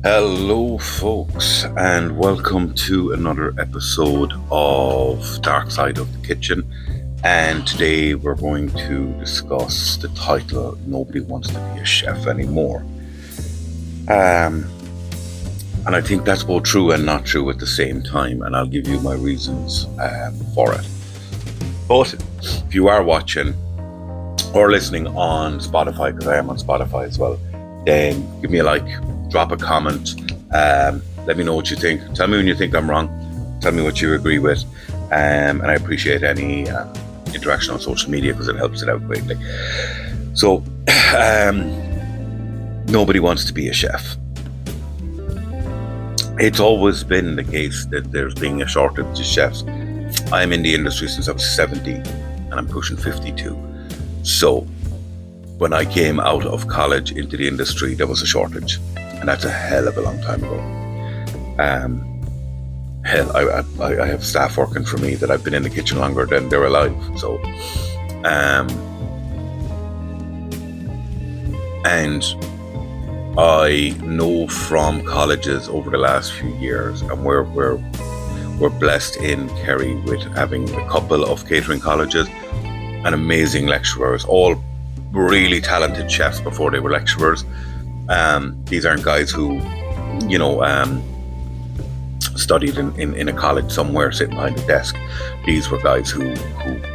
Hello, folks, and welcome to another episode of Dark Side of the Kitchen. And today we're going to discuss the title Nobody Wants to Be a Chef Anymore. And I think that's both true and not true at the same time, and I'll give you my reasons for it. But if you are watching or listening on Spotify, because I am on Spotify as well, then give me a like, drop a comment, let me know what you think. Tell me when you think I'm wrong. Tell me what you agree with. And I appreciate any interaction on social media because it helps it out greatly. So, nobody wants to be a chef. It's always been the case that there's been a shortage of chefs. I'm in the industry since I was 17 and I'm pushing 52. So, when I came out of college into the industry, there was a shortage. And that's a hell of a long time ago. I have staff working for me that I've been in the kitchen longer than they're alive. So, and I know from colleges over the last few years, and we're blessed in Kerry with having a couple of catering colleges and amazing lecturers, all really talented chefs before they were lecturers. These aren't guys who, studied in a college somewhere sitting behind a desk. These were guys who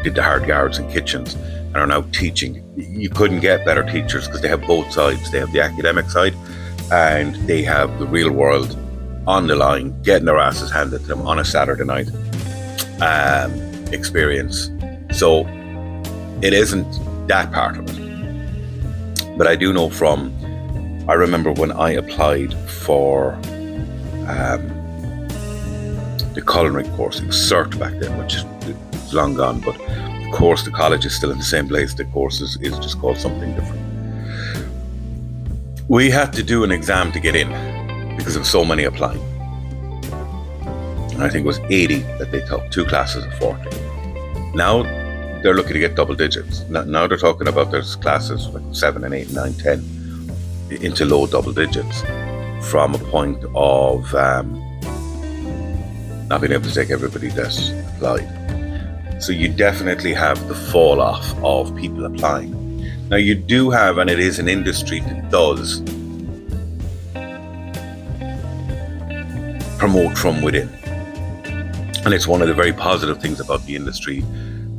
did the hard yards in kitchens and are now teaching. You couldn't get better teachers because they have both sides. They have the academic side and they have the real world on the line, getting their asses handed to them on a Saturday night experience. So it isn't that part of it. But I do know I remember when I applied for the culinary course, it was CERT back then, which is long gone, but of course the college is still in the same place. The course is just called something different. We had to do an exam to get in because there were so many applying. And I think it was 80 that they took, 2 classes of 40. Now they're looking to get double digits. Now they're talking about there's classes like 7 and 8 and 9, 10 into low double digits from a point of not being able to take everybody that applied. So you definitely have the fall off of people applying. Now you do have, and it is an industry that does promote from within. And it's one of the very positive things about the industry,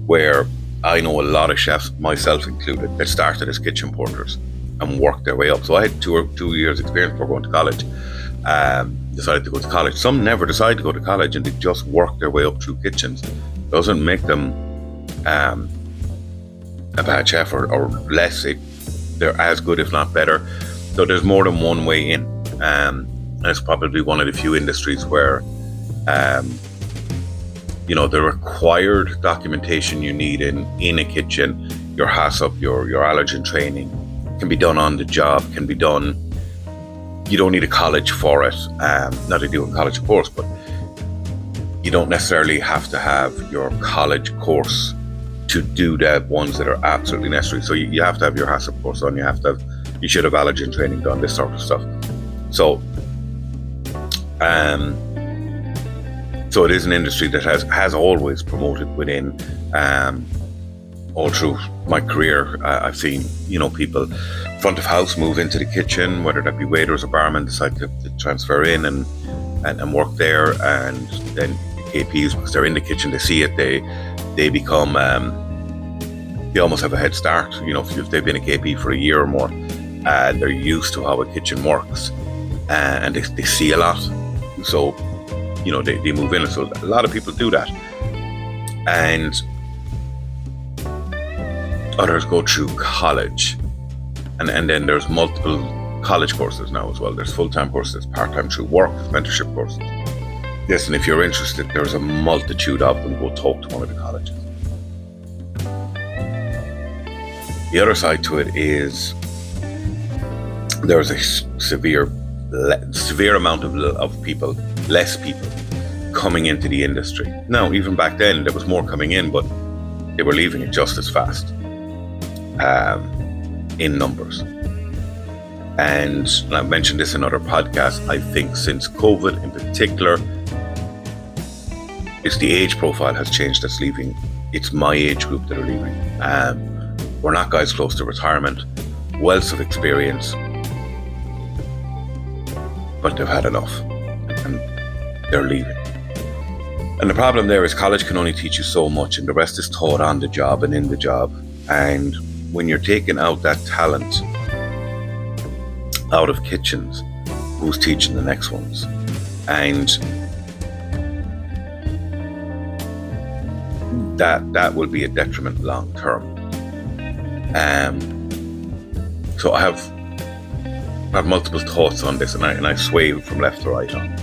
where I know a lot of chefs, myself included, that started as kitchen porters and worked their way up. So I had 2 years experience before going to college. Decided to go to college. Some never decide to go to college and they just work their way up through kitchens. Doesn't make them a bad chef or less. They're as good, if not better. So there's more than one way in. And it's probably one of the few industries where the required documentation you need in a kitchen, your HACCP, your allergen training, can be done on the job, can be done. You don't need a college for it. Not to do a college course, but you don't necessarily have to have your college course to do the ones that are absolutely necessary. So you have to have your HACCP course on. You should have allergen training done, this sort of stuff. So, so it is an industry that has always promoted within. All through my career, I've seen people front of house move into the kitchen, whether that be waiters or barmen, decide to transfer in and work there, and then KPs, because they're in the kitchen, they see it, they become they almost have a head start. If they've been a KP for a year or more, and they're used to how a kitchen works, and they see a lot, so they move in. So a lot of people do that, and others go through college, and then there's multiple college courses now as well. There's full-time courses, part-time through work, mentorship courses. Listen, if you're interested, there's a multitude of them. Go talk to one of the colleges. The other side to it is there's a severe amount of people, less people, coming into the industry. Now, even back then, there was more coming in, but they were leaving it just as fast in numbers. And I've mentioned this in other podcasts, I think since COVID in particular, it's the age profile has changed that's leaving. It's my age group that are leaving. We're not guys close to retirement, wealth of experience, but they've had enough and they're leaving. And the problem there is college can only teach you so much, and the rest is taught on the job and in the job. And when you're taking out that talent out of kitchens, who's teaching the next ones? And that will be a detriment long term. So I have multiple thoughts on this, and I sway from left to right on.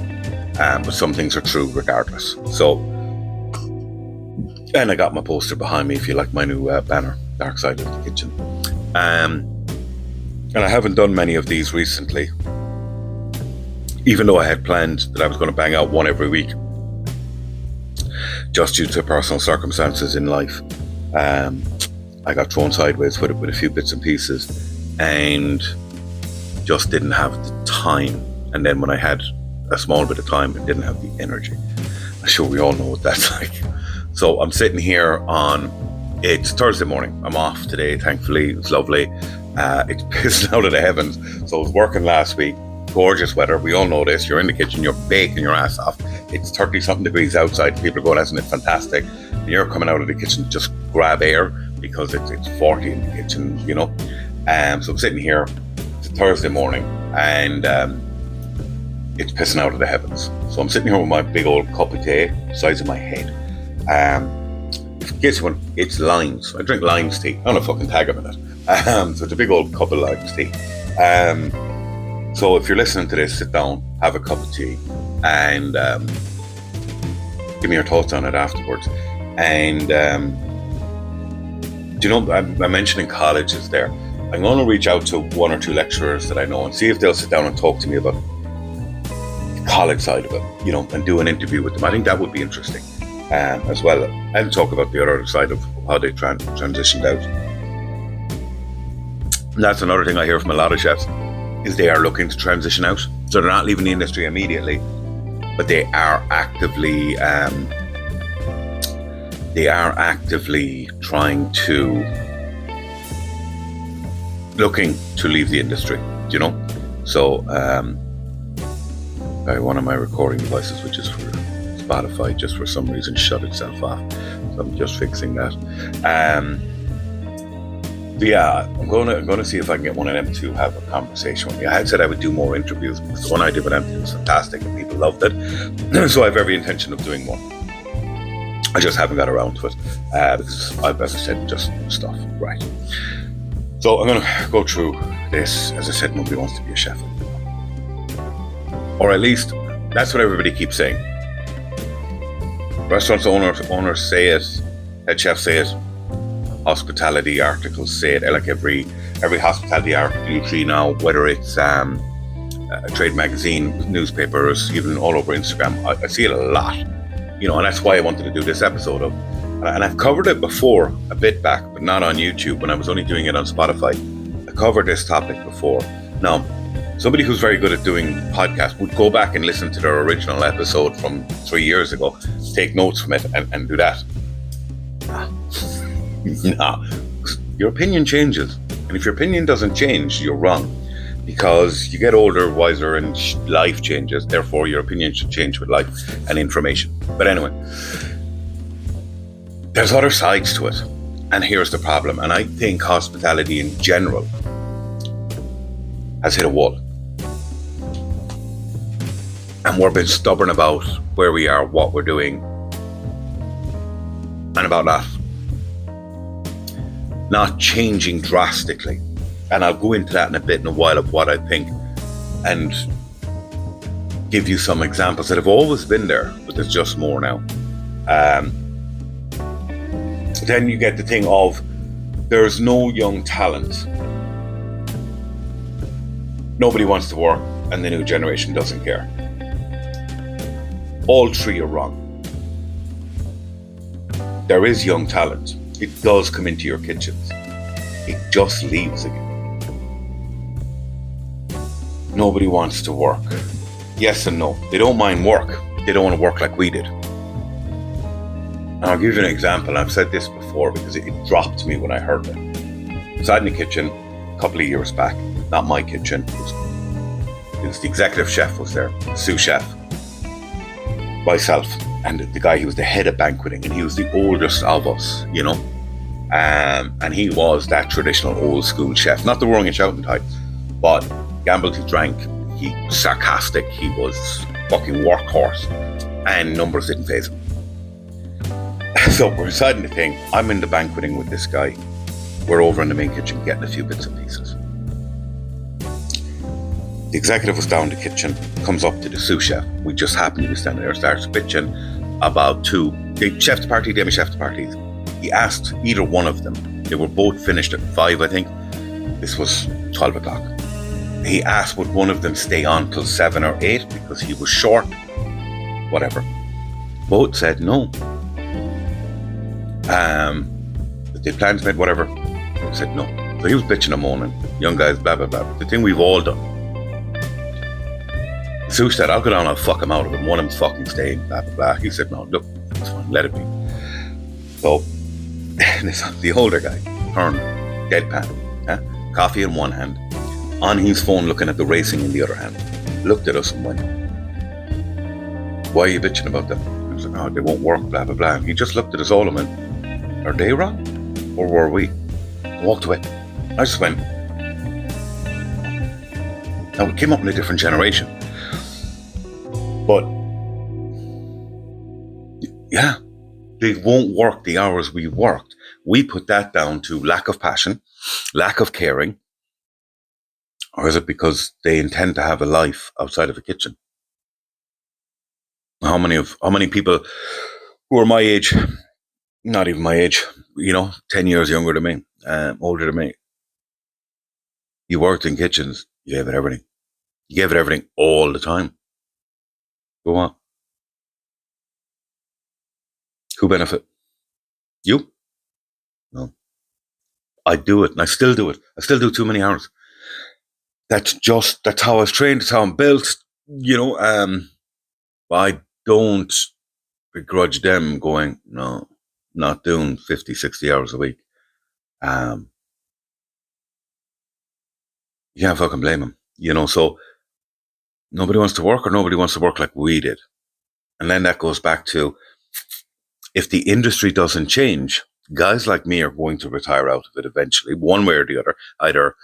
But some things are true regardless. So, and I got my poster behind me, if you like, my new banner, Dark Side of the Kitchen. And I haven't done many of these recently, even though I had planned that I was going to bang out one every week, just due to personal circumstances in life. I got thrown sideways with a few bits and pieces, and just didn't have the time. And then when I had a small bit of time, I didn't have the energy. I'm sure we all know what that's like. So I'm sitting here it's Thursday morning. I'm off today, thankfully. It's lovely. It's pissing out of the heavens. So I was working last week. Gorgeous weather. We all know this. You're in the kitchen, you're baking your ass off. It's 30 something degrees outside. People are going, isn't it fantastic? And you're coming out of the kitchen, just grab air because it's 40 in the kitchen, you know. So I'm sitting here. It's a Thursday morning, and it's pissing out of the heavens. So I'm sitting here with my big old cup of tea, the size of my head. Guess what? It's limes. I drink limes tea. I'm gonna fucking tag them in it. So it's a big old cup of limes tea. So if you're listening to this, sit down, have a cup of tea, and give me your thoughts on it afterwards. And do you know, I'm mentioning colleges there. I'm going to reach out to one or two lecturers that I know and see if they'll sit down and talk to me about the college side of it, you know, and do an interview with them. I think that would be interesting as well. And talk about the other side of how they transitioned out. And that's another thing I hear from a lot of chefs, is they are looking to transition out. So they're not leaving the industry immediately, but they are actively trying to, looking to leave the industry, you know. So one of my recording devices, which is for Spotify, just for some reason shut itself off. So I'm just fixing that. But yeah, I'm gonna see if I can get one of them to have a conversation with me. I had said I would do more interviews because the one I did with them was fantastic and people loved it. So I have every intention of doing more. I just haven't got around to it because I've, as I said, just stuff. Right. So I'm gonna go through this. As I said, nobody wants to be a chef anymore. Or at least that's what everybody keeps saying. Restaurant owners say it, head chefs say it, hospitality articles say it, like every hospitality article you see now, whether it's a trade magazine, newspapers, even all over Instagram, I see it a lot, you know, and that's why I wanted to do this episode of, and I've covered it before a bit back, but not on YouTube when I was only doing it on Spotify. I covered this topic before. Now, somebody who's very good at doing podcasts would go back and listen to their original episode from 3 years ago, take notes from it and do that. No, your opinion changes. And if your opinion doesn't change, you're wrong. Because you get older, wiser, and life changes. Therefore, your opinion should change with life and information. But anyway, there's other sides to it. And here's the problem. And I think hospitality in general has hit a wall. And we're being stubborn about where we are, what we're doing, and about that. Not changing drastically. And I'll go into that in a while of what I think and give you some examples that have always been there, but there's just more now. Then you get the thing of there's no young talent. Nobody wants to work and the new generation doesn't care. All three are wrong. There is young talent. It does come into your kitchens. It just leaves again. nobody wants to work. Yes and no. They don't mind work. They don't want to work like we did. And I'll give you an example. I've said this before because it dropped me when I heard it. Inside in the kitchen a couple of years back, not my kitchen. It was the executive chef was there, the sous chef, myself, and the guy who was the head of banqueting, and he was the oldest of us, you know. And he was that traditional old school chef, not the roaring and shouting type, but gambled, he drank, he was sarcastic, he was fucking workhorse, and numbers didn't faze him. So we're inside in the thing, I'm in the banqueting with this guy, we're over in the main kitchen getting a few bits and pieces. The executive was down in the kitchen, comes up to the sous chef. We just happened to be standing there, starts bitching about the chef de partie, demi chef de parties. He asked either one of them, they were both finished at 5, I think. This was 12 o'clock. He asked would one of them stay on till 7 or 8 because he was short, whatever. Both said no. They planned to make whatever. He said no. So he was bitching and moaning, young guys, blah, blah, blah. The thing we've all done. Sue said, I'll go down, I'll fuck him out of it. One of them fucking staying, blah, blah, blah. He said, no, look, it's fine, let it be. So, the older guy turned, deadpan, coffee in one hand, on his phone looking at the racing in the other hand, looked at us and went, why are you bitching about them? I was like, oh, they won't work, blah, blah, blah. He just looked at us all and went, are they wrong? Or were we? Walked away. I just went, now we came up in a different generation. But, yeah, they won't work the hours we worked. We put that down to lack of passion, lack of caring, or is it because they intend to have a life outside of a kitchen? How many people who are my age, not even my age, 10 years younger than me, older than me, you worked in kitchens, you gave it everything. You gave it everything all the time. Go on. Who benefit? You? No. I do it, and I still do it. I still do too many hours. That's how I was trained, that's how I'm built, I don't begrudge them going, no, not doing 50, 60 hours a week. You can't fucking blame them, so nobody wants to work or nobody wants to work like we did. And then that goes back to, if the industry doesn't change, guys like me are going to retire out of it eventually, one way or the other. Either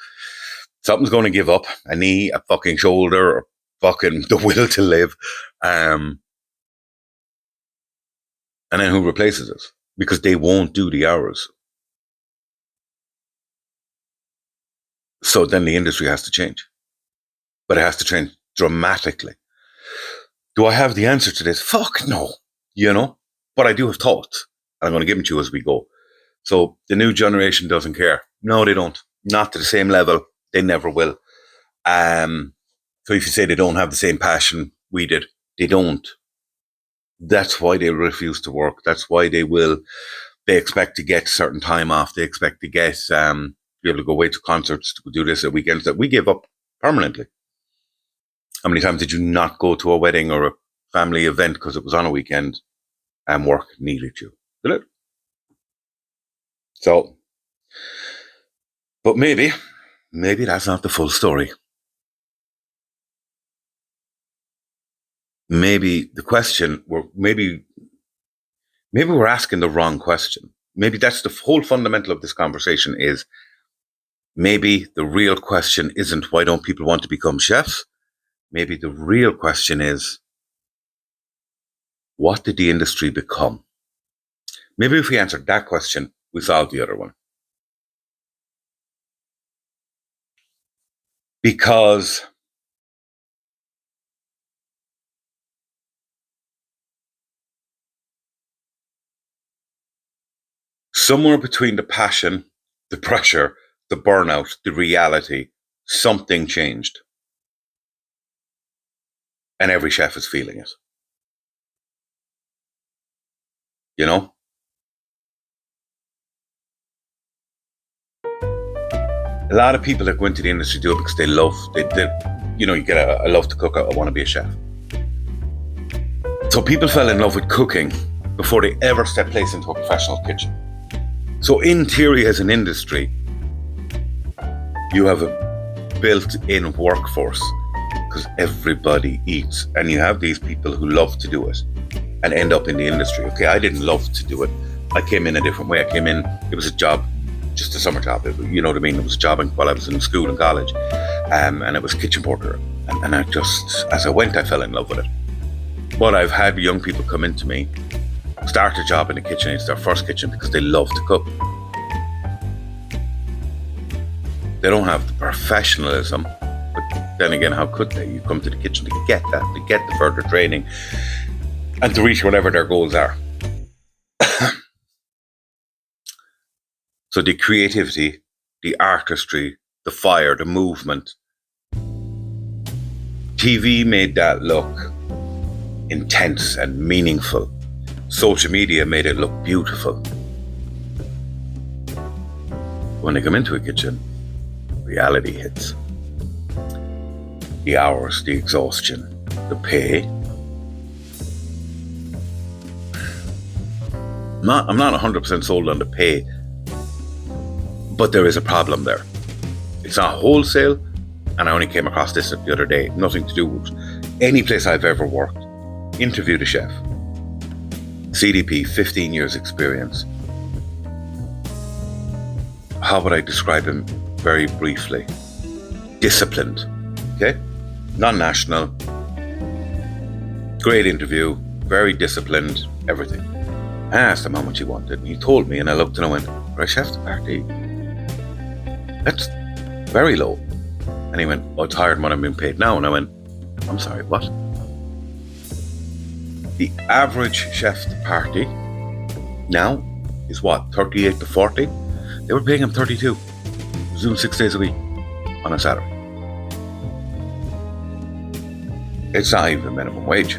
something's going to give up, a knee, a fucking shoulder, or fucking the will to live. And then who replaces us? Because they won't do the hours. So then the industry has to change. But it has to change dramatically. Do I have the answer to this? Fuck no, But I do have thoughts. And I'm going to give them to you as we go. So the new generation doesn't care. No, they don't. Not to the same level. They never will. So if you say they don't have the same passion we did, they don't. That's why they refuse to work. That's why they expect to get certain time off. They expect to get, be able to go away to concerts, to do this at weekends that we give up permanently. How many times did you not go to a wedding or a family event because it was on a weekend and work needed you? Did it? So, but maybe that's not the full story. Maybe the question, maybe we're asking the wrong question. Maybe that's the whole fundamental of this conversation is, maybe the real question isn't why don't people want to become chefs? Maybe the real question is, what did the industry become? Maybe if we answered that question, we solved the other one. Because somewhere between the passion, the pressure, the burnout, the reality, something changed. And every chef is feeling it. A lot of people that go into the industry do it because they love, you get I love to cook, I want to be a chef. So people fell in love with cooking before they ever stepped place into a professional kitchen. So in theory, as an industry, you have a built-in workforce because everybody eats, and you have these people who love to do it and end up in the industry. Okay, I didn't love to do it. I came in a different way. I came in, it was a job, just a summer job. You know what I mean? It was a job while I was in school and college, and it was kitchen porter. And I just, as I went, I fell in love with it. But I've had young people come into me, start a job in the kitchen. It's their first kitchen because they love to cook. They don't have the professionalism, but then again, how could they? You come to the kitchen to get that, to get the further training, and to reach whatever their goals are. So the creativity, the artistry, the fire, the movement. TV made that look intense and meaningful. Social media made it look beautiful. When they come into a kitchen, reality hits. The hours, the exhaustion, the pay. I'm not 100% sold on the pay, but there is a problem there. It's not wholesale, and I only came across this the other day. Nothing to do with any place I've ever worked. Interviewed a chef. CDP, 15 years experience. How would I describe him very briefly? Disciplined, okay? Non-national. Great interview, very disciplined, everything. I asked him how much he wanted, and he told me, and I looked and I went, for a chef de partie, that's very low. And he went, oh, it's higher than what I'm being paid now. And I went, I'm sorry, what? The average chef de partie now is what, 38 to 40? They were paying him 32. He was doing 6 days a week on a salary. It's not even minimum wage.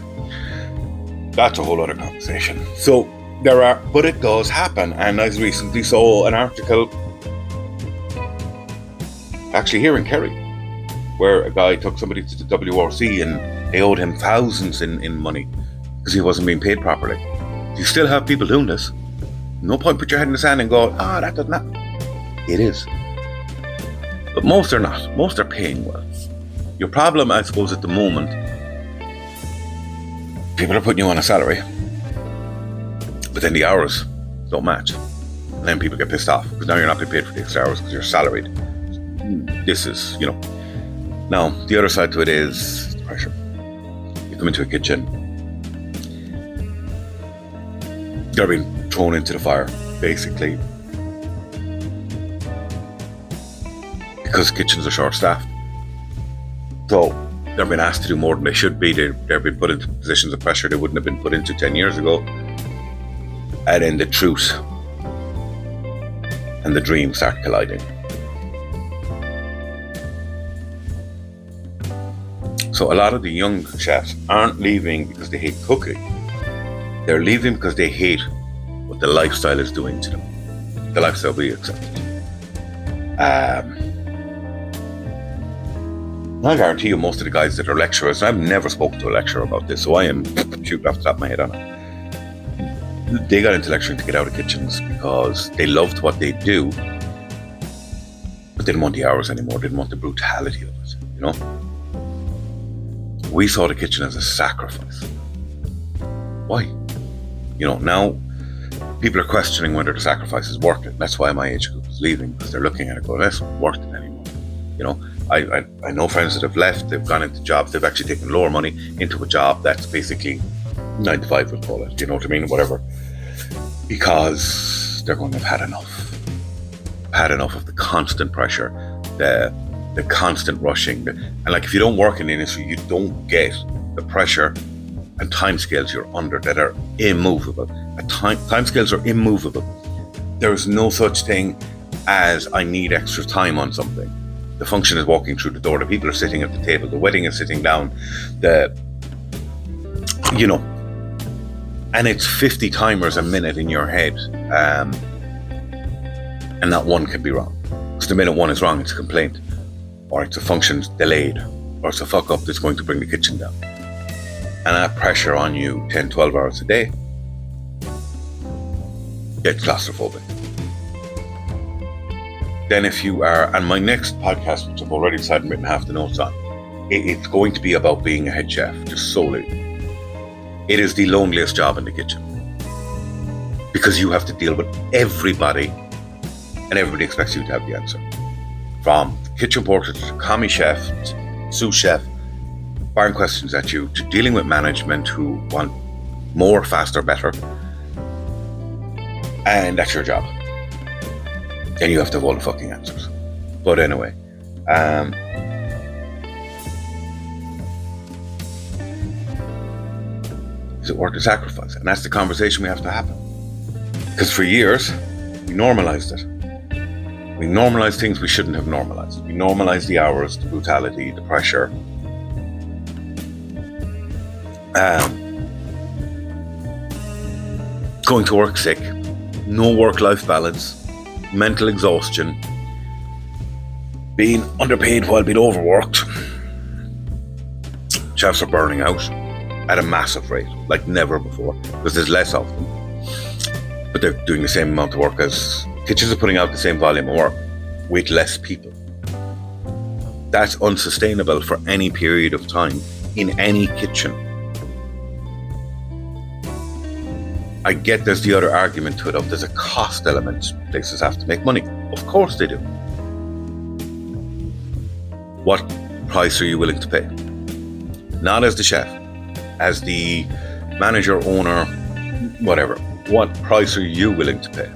That's a whole other conversation. So but it does happen. And I recently saw an article, actually here in Kerry, where a guy took somebody to the WRC and they owed him thousands in money because he wasn't being paid properly. You still have people doing this. No point put your head in the sand and go, that doesn't happen. It is. But most are not. Most are paying well. Your problem, I suppose, at the moment, people are putting you on a salary, but then the hours don't match. And then people get pissed off because now you're not being paid for the extra hours because you're salaried. This is, Now, the other side to it is the pressure. You come into a kitchen, you're being thrown into the fire, basically, because kitchens are short-staffed. So they're being asked to do more than they should be. They're being put into positions of pressure they wouldn't have been put into 10 years ago. And then the truth and the dream start colliding. So a lot of the young chefs aren't leaving because they hate cooking. They're leaving because they hate what the lifestyle is doing to them. The lifestyle we accept. I guarantee you most of the guys that are lecturers, I've never spoken to a lecturer about this, so I am shooting off the top of my head on it. They got into lecturing to get out of kitchens because they loved what they do, but didn't want the hours anymore, didn't want the brutality of it, We saw the kitchen as a sacrifice. Why? Now people are questioning whether the sacrifice is worth it. That's why my age group is leaving, because they're looking at it going, that's not worth it anymore. I know friends that have left, they've gone into jobs, they've actually taken lower money into a job that's basically 9 to 5, we'll call it, you know what I mean, whatever. Because they're going, I've had enough. I've had enough of the constant pressure, the constant rushing. And like, if you don't work in the industry, you don't get the pressure and timescales you're under that are immovable. Timescales are immovable. There's no such thing as I need extra time on something. The function is walking through the door. The people are sitting at the table. The wedding is sitting down. And it's 50 timers a minute in your head. And not one can be wrong. Because the minute one is wrong, it's a complaint. Or it's a function delayed. or it's a fuck up that's going to bring the kitchen down. And that pressure on you 10, 12 hours a day gets claustrophobic. Then if you are, and my next podcast, which I've already decided and written half the notes on, it's going to be about being a head chef, just solely. It is the loneliest job in the kitchen. Because you have to deal with everybody, and everybody expects you to have the answer. From kitchen porter to commie chef, to sous chef, firing questions at you, to dealing with management who want more, faster, better. And that's your job. And you have to have all the fucking answers. But anyway, is it worth the sacrifice? And that's the conversation we have to happen. Because for years, we normalized it. We normalized things we shouldn't have normalized. We normalized the hours, the brutality, the pressure. Going to work sick, no work-life balance, mental exhaustion, being underpaid while being overworked. Chefs are burning out at a massive rate, like never before, because there's less of them. But they're doing the same amount of work as kitchens are putting out the same volume of work with less people. That's unsustainable for any period of time in any kitchen. I get there's the other argument to it of there's a cost element. Places have to make money. Of course they do. What price are you willing to pay? Not as the chef, as the manager, owner, whatever. What price are you willing to pay?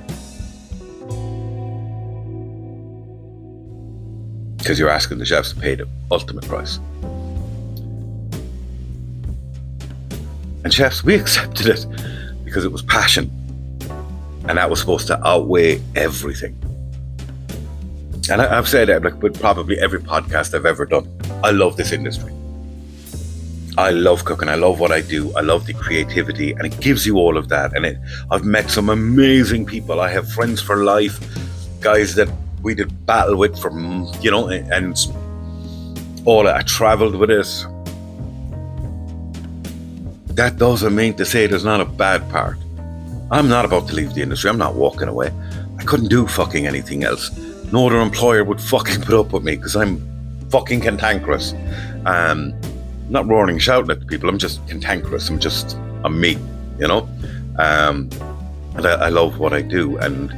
Because you're asking the chefs to pay the ultimate price. And chefs, we accepted it because it was passion. And that was supposed to outweigh everything. And I've said it like with probably every podcast I've ever done. I love this industry. I love cooking. I love what I do. I love the creativity, and it gives you all of that. And I've met some amazing people. I have friends for life, guys that we did battle with from, and all that. I traveled with it. That doesn't mean to say there's not a bad part. I'm not about to leave the industry. I'm not walking away. I couldn't do fucking anything else. No other employer would fucking put up with me because I'm fucking cantankerous. Not roaring and shouting at people. I'm just cantankerous. I'm me, and I love what I do. And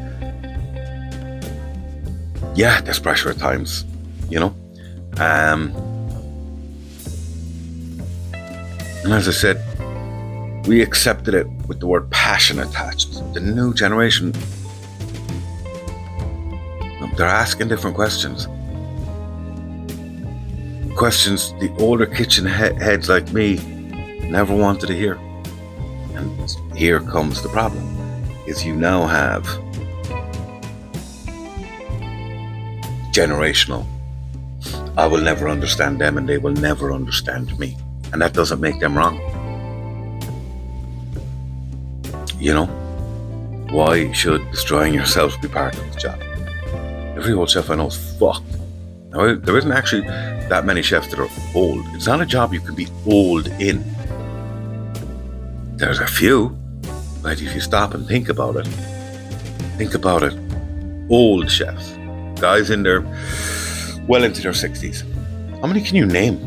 yeah, there's pressure at times, and as I said, we accepted it with the word passion attached. The new generation, they're asking different questions. Questions the older kitchen heads like me never wanted to hear. And here comes the problem, is you now have generational, I will never understand them and they will never understand me. And that doesn't make them wrong. Why should destroying yourself be part of the job? Every old chef I know is fucked. Now, there isn't actually that many chefs that are old. It's not a job you can be old in. There's a few, but if you stop and think about it, old chefs, guys well into their 60s. How many can you name?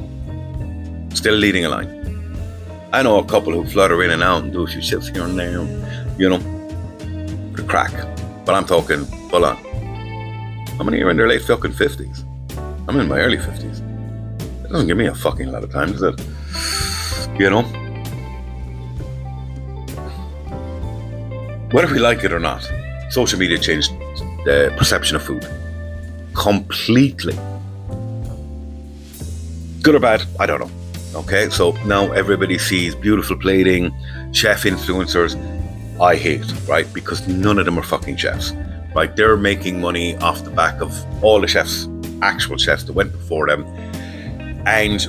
Still leading a line. I know a couple who flutter in and out and do a few shifts here and there, for the crack. But I'm talking full on. How many are in their late fucking 50s? I'm in my early 50s. That doesn't give me a fucking lot of time, does it? Whether we like it or not, social media changed the perception of food completely. Good or bad, I don't know. Okay, so now everybody sees beautiful plating, chef influencers. I hate, right? Because none of them are fucking chefs, right? They're making money off the back of all the chefs, actual chefs that went before them. And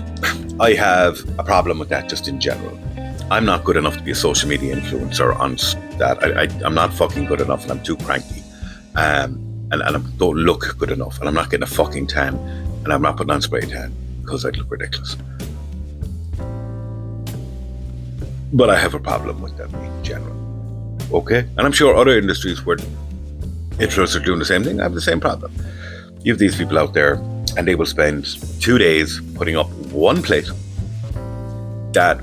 I have a problem with that just in general. I'm not good enough to be a social media influencer on that. I'm not fucking good enough, and I'm too cranky. And I don't look good enough, and I'm not getting a fucking tan, and I'm not putting on spray tan. because I'd look ridiculous. But I have a problem with them in general. Okay? And I'm sure other industries where influencers are doing the same thing have the same problem. You have these people out there and they will spend 2 days putting up one plate that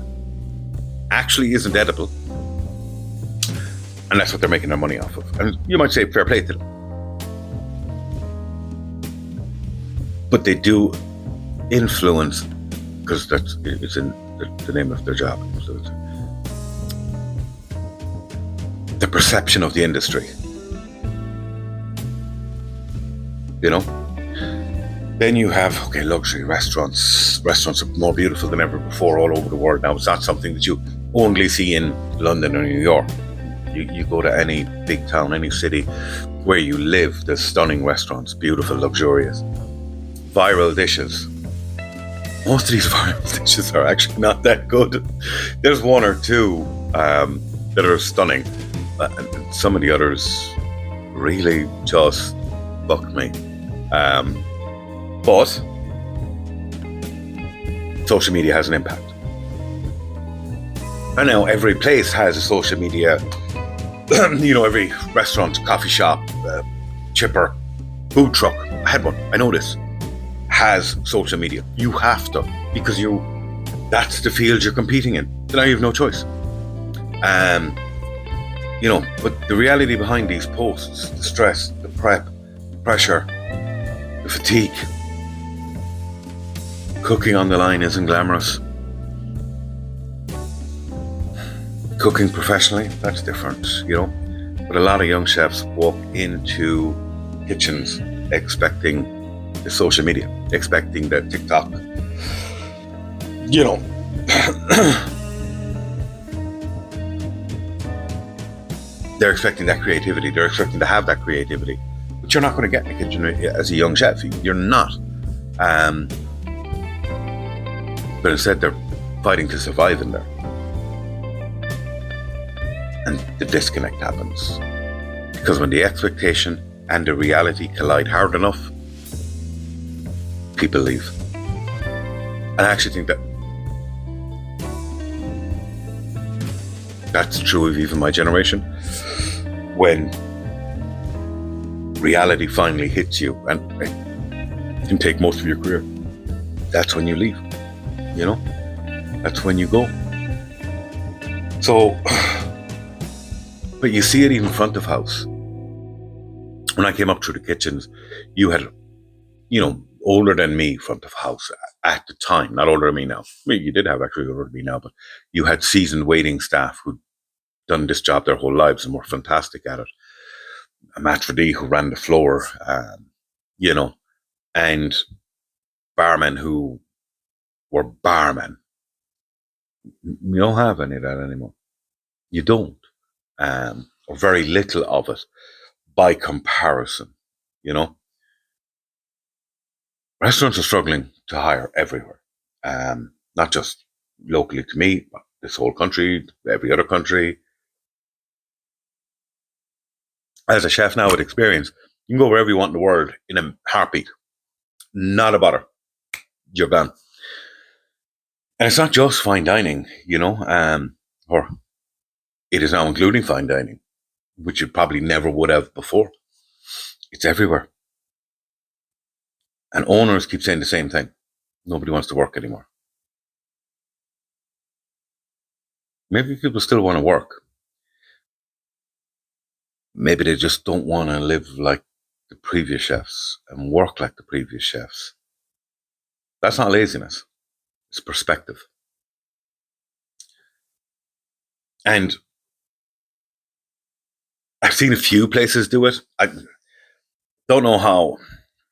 actually isn't edible, and that's what they're making their money off of. And you might say fair play to them. But they do influence, because it's in the name of their job, influence, the perception of the industry. You know? Then you have, luxury restaurants. Restaurants are more beautiful than ever before all over the world now. It's not something that you only see in London or New York. You go to any big town, any city where you live, there's stunning restaurants, beautiful, luxurious. Viral dishes. Most of these viral dishes are actually not that good. There's one or two that are stunning. And some of the others really just fuck me. But social media has an impact. And now every place has a social media, every restaurant, coffee shop, chipper, food truck, I had one, I know this, has social media. You have to, because that's the field you're competing in. So now you have no choice. But the reality behind these posts, the stress, the prep, the pressure, the fatigue, cooking on the line isn't glamorous. Cooking professionally, that's different, But a lot of young chefs walk into kitchens expecting the social media, expecting the TikTok, They're expecting that creativity. They're expecting to have that creativity. But you're not going to get in the kitchen as a young chef. You're not. But instead, they're fighting to survive in there. And the disconnect happens. Because when the expectation and the reality collide hard enough, people leave. And I actually think that's true of even my generation. When reality finally hits you and it can take most of your career, that's when you leave. That's when you go. So, but you see it even front of house. When I came up through the kitchens, you had, older than me front of house at the time, not older than me now. You did have actually older than me now, but you had seasoned waiting staff who'd done this job their whole lives and were fantastic at it. A Matt Freddy who ran the floor, and barmen who were barmen. You don't have any of that anymore. You don't. Or very little of it by comparison, Restaurants are struggling to hire everywhere. Not just locally to me, but this whole country, every other country. As a chef now with experience, you can go wherever you want in the world in a heartbeat. Not a bother. You're gone. And it's not just fine dining, or it is now including fine dining, which you probably never would have before. It's everywhere. And owners keep saying the same thing. Nobody wants to work anymore. Maybe people still want to work. Maybe they just don't want to live like the previous chefs and work like the previous chefs. That's not laziness. It's perspective. And I've seen a few places do it. I don't know how.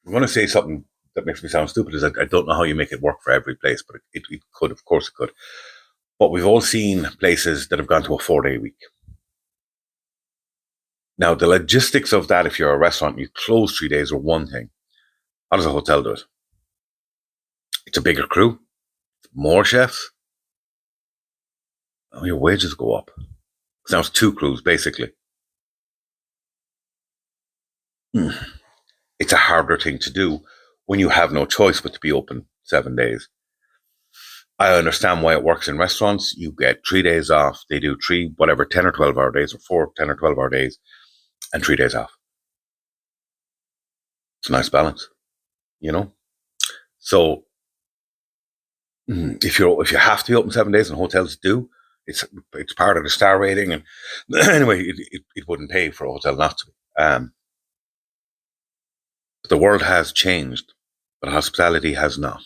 I'm going to say something that makes me sound stupid. Is I don't know how you make it work for every place, but it could. Of course it could. But we've all seen places that have gone to a 4-day week. Now, the logistics of that, if you're a restaurant, you close 3 days, are one thing. How does a hotel do it? It's a bigger crew, more chefs. Oh, your wages go up. Now it's 2 crews, basically. It's a harder thing to do when you have no choice but to be open 7 days. I understand why it works in restaurants. You get 3 days off. They do 10 or 12 hour days, or 10 or 12 hour days, and 3 days off. It's a nice balance, you know? So if you have to be open 7 days, and hotels do, it's part of the star rating. And anyway, it wouldn't pay for a hotel not to. But the world has changed, but hospitality has not.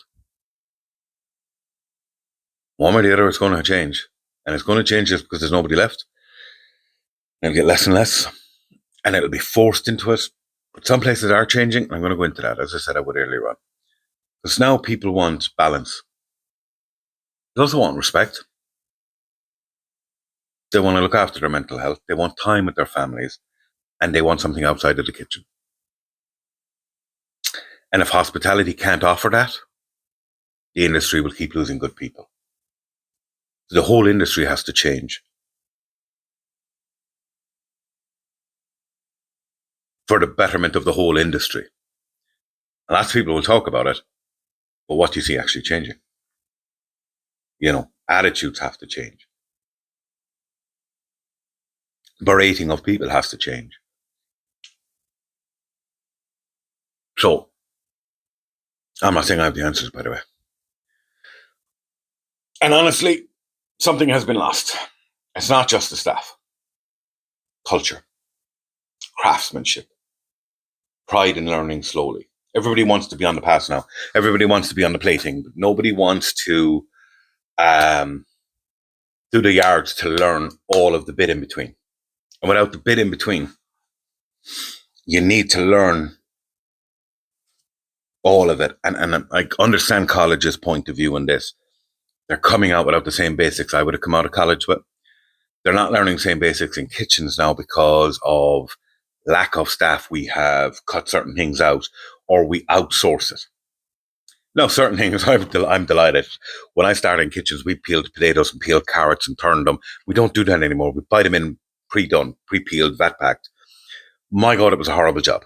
One way or the other, it's going to change. And it's going to change just because there's nobody left. And it'll get less and less. And it'll be forced into it. But some places are changing. I'm going to go into that, as I said I would earlier on. Because now people want balance. They also want respect. They want to look after their mental health. They want time with their families. And they want something outside of the kitchen. And if hospitality can't offer that, the industry will keep losing good people. The whole industry has to change for the betterment of the whole industry. And lots of people will talk about it, but what do you see actually changing? Attitudes have to change. Berating of people has to change. So, I'm not saying I have the answers, by the way. And honestly, something has been lost. It's not just the staff. Culture, craftsmanship, pride in learning slowly. Everybody wants to be on the pass now. Everybody wants to be on the plating. But nobody wants to do the yards to learn all of the bit in between. And without the bit in between, you need to learn all of it. And I understand college's point of view on this. They're coming out without the same basics I would have come out of college with. They're not learning the same basics in kitchens now because of lack of staff. We have cut certain things out, or we outsource it. Now, certain things, I'm delighted. When I started in kitchens, we peeled potatoes and peeled carrots and turned them. We don't do that anymore. We buy them in pre-done, pre-peeled, vat-packed. My God, it was a horrible job.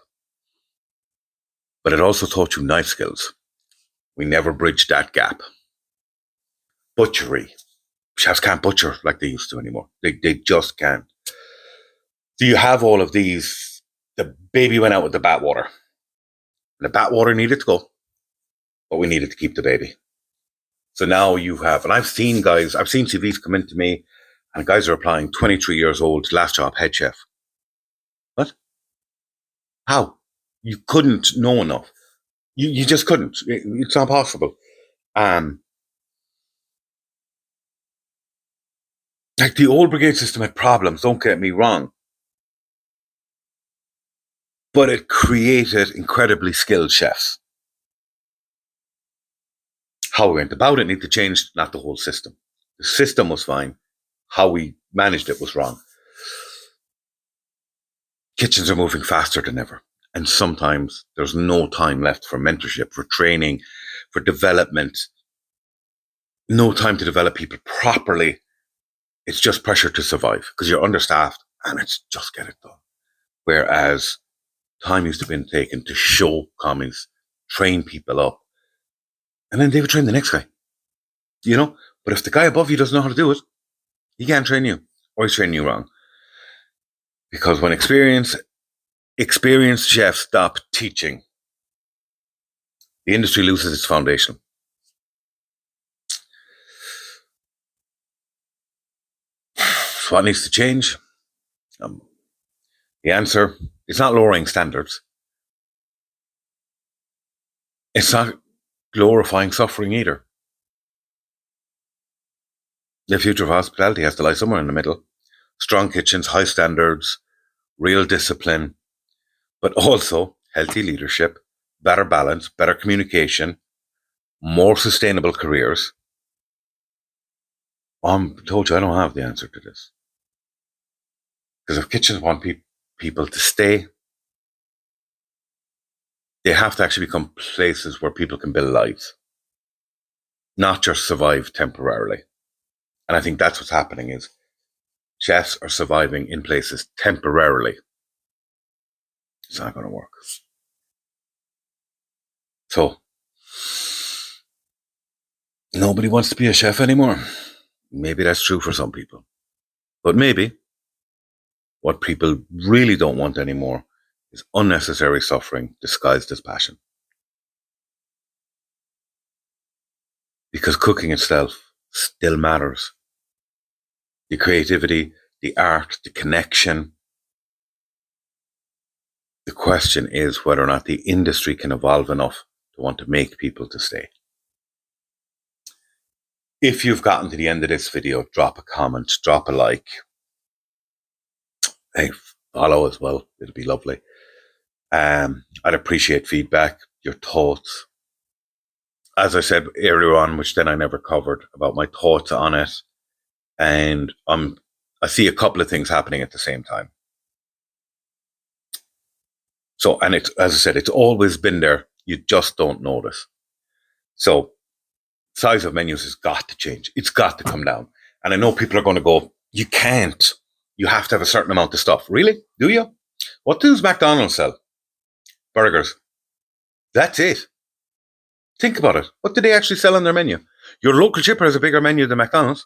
But it also taught you knife skills. We never bridged that gap. Butchery. Chefs can't butcher like they used to anymore. They just can't. So you have all of these. The baby went out with the bathwater. The bathwater needed to go, but we needed to keep the baby. So now you have, and I've seen CVs come into me, and guys are applying 23 years old, last job, head chef. What? How? You couldn't know enough. You just couldn't. It's not possible. Like the old brigade system had problems, don't get me wrong. But it created incredibly skilled chefs. How we went about it needed to change, not the whole system. The system was fine. How we managed it was wrong. Kitchens are moving faster than ever. And sometimes there's no time left for mentorship, for training, for development. No time to develop people properly. It's just pressure to survive because you're understaffed and it's just get it done. Whereas time used to be taken to show commies, train people up, and then they would train the next guy. But if the guy above you doesn't know how to do it, he can't train you, or he's training you wrong. Because when experienced chefs stop teaching, the industry loses its foundation. So what needs to change? The answer is not lowering standards. It's not glorifying suffering either. The future of hospitality has to lie somewhere in the middle. Strong kitchens, high standards, real discipline, but also healthy leadership, better balance, better communication, more sustainable careers. I told you I don't have the answer to this. Because if kitchens want people to stay, they have to actually become places where people can build lives, not just survive temporarily. And I think that's what's happening is chefs are surviving in places temporarily. It's not going to work. So Nobody wants to be a chef anymore. Maybe that's true for some people. But maybe what people really don't want anymore is unnecessary suffering disguised as passion. Because cooking itself still matters. The creativity, the art, the connection. The question is whether or not the industry can evolve enough to want to make people to stay. If you've gotten to the end of this video, drop a comment, drop a like. Hey, follow as well. It'll be lovely. I'd appreciate feedback, your thoughts. As I said earlier on, which then I never covered, about my thoughts on it. And I see a couple of things happening at the same time. So, and it's, as I said, it's always been there. You just don't notice. So, size of menus has got to change. It's got to come down. And I know people are going to go, you can't. You have to have a certain amount of stuff. Really? Do you? What does McDonald's sell? Burgers. That's it. Think about it. What do they actually sell on their menu? Your local chipper has a bigger menu than McDonald's.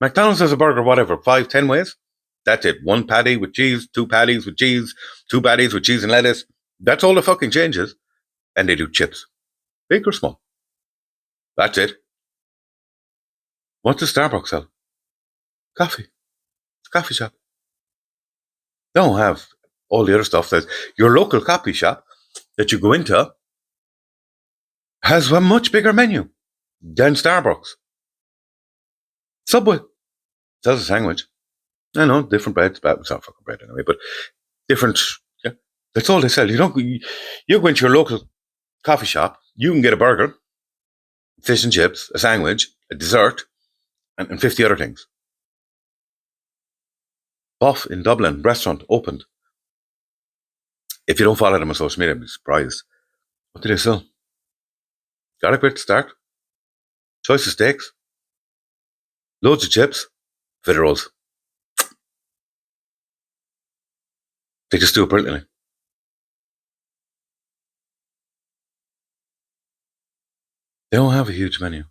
McDonald's has a burger, whatever, 5, 10 ways. That's it. 1 patty with cheese, 2 patties with cheese, 2 patties with cheese and lettuce. That's all the fucking changes. And they do chips. Big or small. That's it. What does Starbucks sell? Coffee. It's a coffee shop. They don't have all the other stuff that your local coffee shop that you go into has a much bigger menu than Starbucks. Subway sells a sandwich. I know, different breads, but it's not fucking bread anyway, but different, yeah. That's all they sell. You go into your local coffee shop, you can get a burger, fish and chips, a sandwich, a dessert, and 50 other things. Buff in Dublin, restaurant opened. If you don't follow them on social media, I'd be surprised. What do they sell? Garlic bread to start. Choice of steaks. Loads of chips. Fitter rolls. They just do it brilliantly. They don't have a huge menu.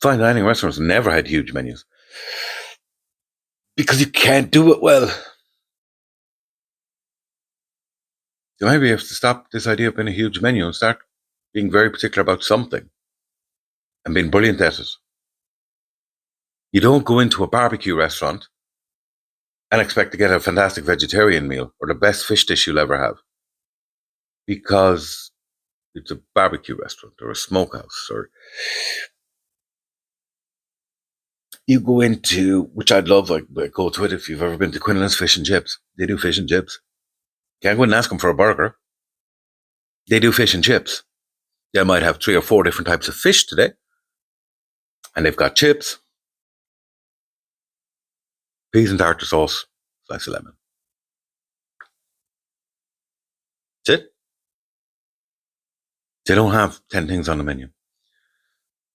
Fine dining restaurants never had huge menus. Because you can't do it well. So maybe you have to stop this idea of being a huge menu and start being very particular about something and being brilliant at it. You don't go into a barbecue restaurant and expect to get a fantastic vegetarian meal or the best fish dish you'll ever have. Because it's a barbecue restaurant or a smokehouse, or you go into, which I'd love, like, go to it if you've ever been to Quinlan's Fish and Chips. They do fish and chips. Can't go and ask them for a burger. They do fish and chips. They might have 3 or 4 different types of fish today. And they've got chips, peas and tartar sauce, slice of lemon. That's it. They don't have 10 things on the menu.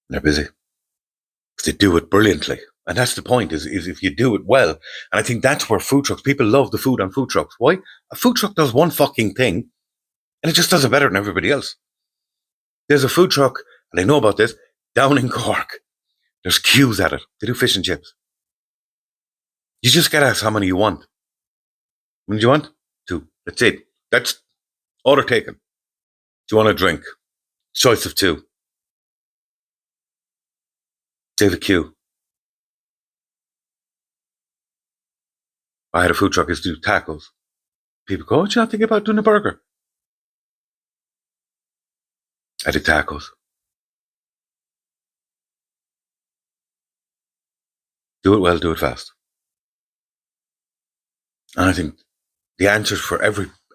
They're busy. They do it brilliantly. And that's the point, is if you do it well. And I think that's where food trucks, people love the food on food trucks. Why? A food truck does one fucking thing, and it just does it better than everybody else. There's a food truck, and I know about this, down in Cork. There's queues at it. They do fish and chips. You just get asked how many you want. How many do you want? 2. That's it. That's order taken. Do you want a drink? Choice of 2. They have a queue. I had a food truck used to do tacos. People go, "What you not thinking about doing a burger?" I did tacos. Do it well, do it fast. And I think the answers for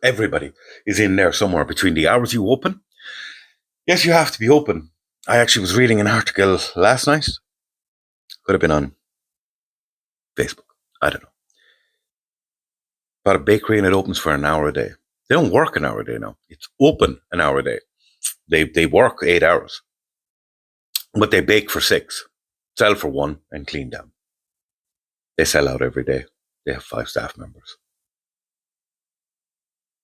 everybody is in there somewhere between the hours you open. Yes, you have to be open. I actually was reading an article last night. Could have been on Facebook. I don't know. About a bakery, and it opens for an hour a day. They don't work an hour a day now. It's open an hour a day. They work 8 hours. But they bake for 6, sell for 1, and clean down. They sell out every day. They have 5 staff members.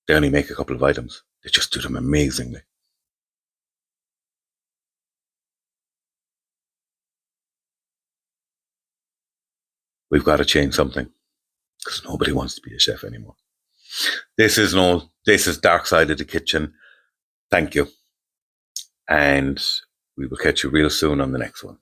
They only make a couple of items. They just do them amazingly. We've got to change something because nobody wants to be a chef anymore. This is Dark Side of the Kitchen. Thank you. And we will catch you real soon on the next one.